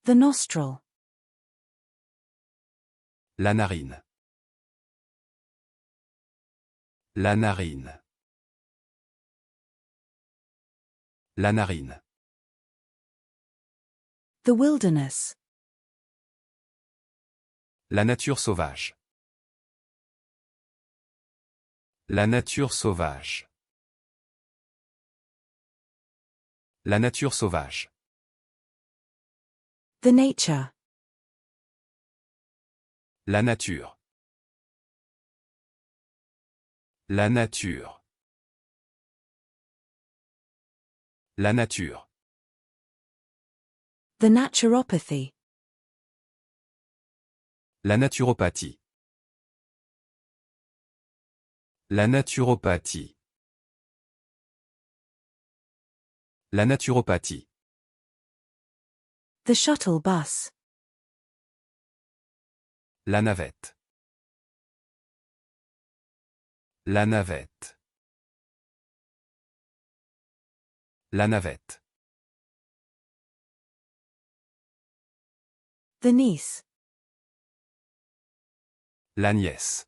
The nostril. La narine. La narine. La narine. The wilderness. La nature sauvage. La nature sauvage. La nature sauvage. The nature. La nature. La nature. La nature. The naturopathy. La naturopathie. La naturopathie. La naturopathie. The shuttle bus. La navette. La navette. La navette. The niece. La nièce.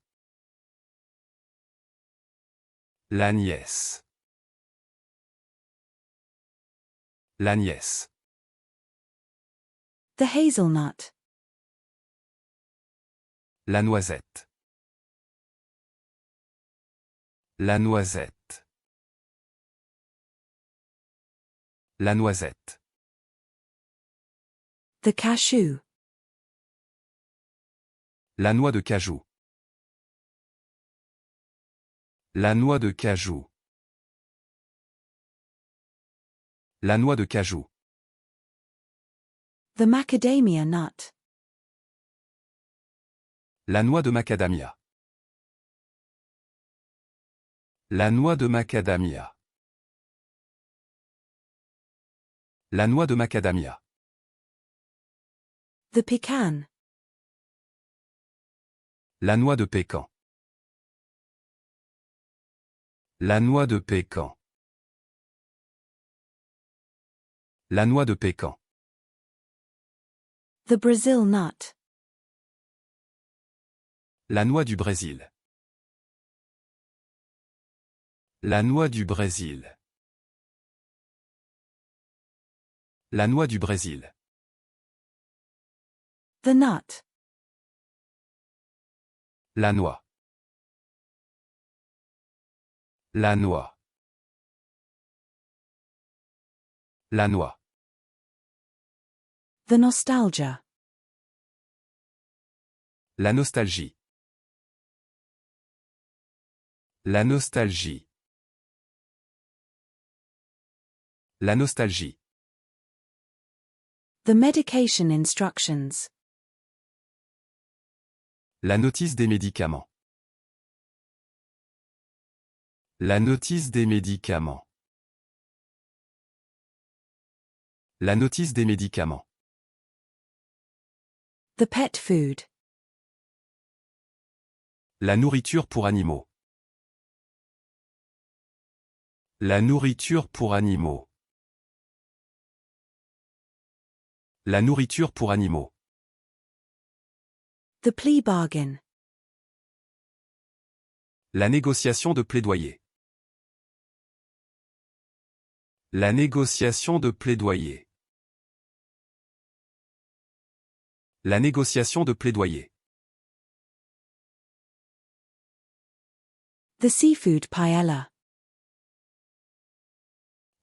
La nièce. La nièce. The hazelnut. La noisette. La noisette. La noisette. The cashew. La noix de cajou. La noix de cajou. La noix de cajou. The macadamia nut. La noix de macadamia. La noix de macadamia. La noix de macadamia. The pecan. La noix de pécan. La noix de pécan. La noix de pécan. The Brazil nut. La noix du Brésil. La noix du Brésil. La noix du Brésil. The nut. La noix. La noix. La noix. The nostalgia. La nostalgie. La nostalgie. La nostalgie. The medication instructions. La notice des médicaments. La notice des médicaments. La notice des médicaments. The pet food. La nourriture pour animaux. La nourriture pour animaux. La nourriture pour animaux. The plea bargain. La négociation de plaidoyer. La négociation de plaidoyer. La négociation de plaidoyer. The seafood paella.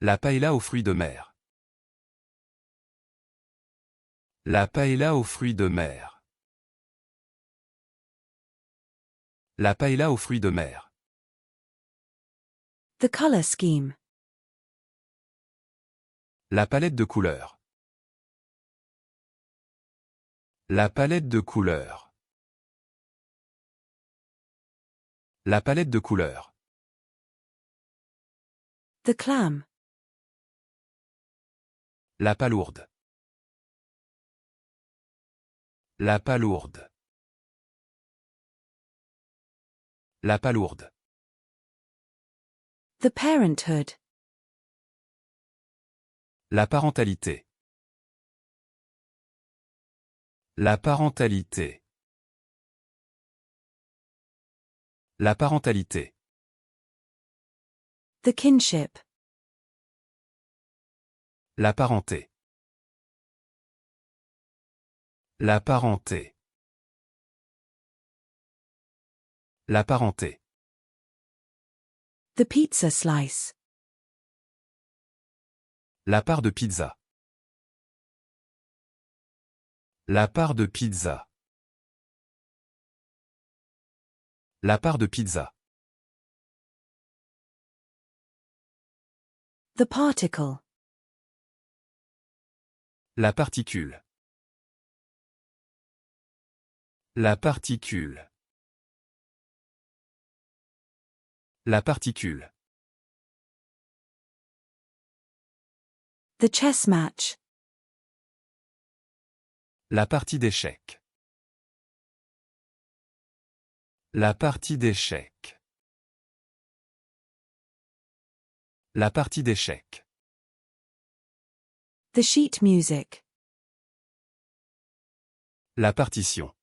La paella aux fruits de mer. La paella aux fruits de mer. La paella aux fruits de mer. The color scheme. La palette de couleurs. La palette de couleurs. La palette de couleurs. The clam. La palourde. La palourde. La palourde. The parenthood. La parentalité. La parentalité. La parentalité. The kinship. La parenté. La parenté. La parenté. The pizza slice. La part de pizza. La part de pizza. La part de pizza. The particle. La particule. La particule. La particule. The chess match. La partie d'échecs. La partie d'échecs. La partie d'échecs. The sheet music. La partition.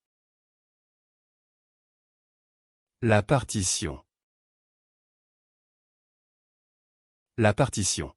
La partition. La partition.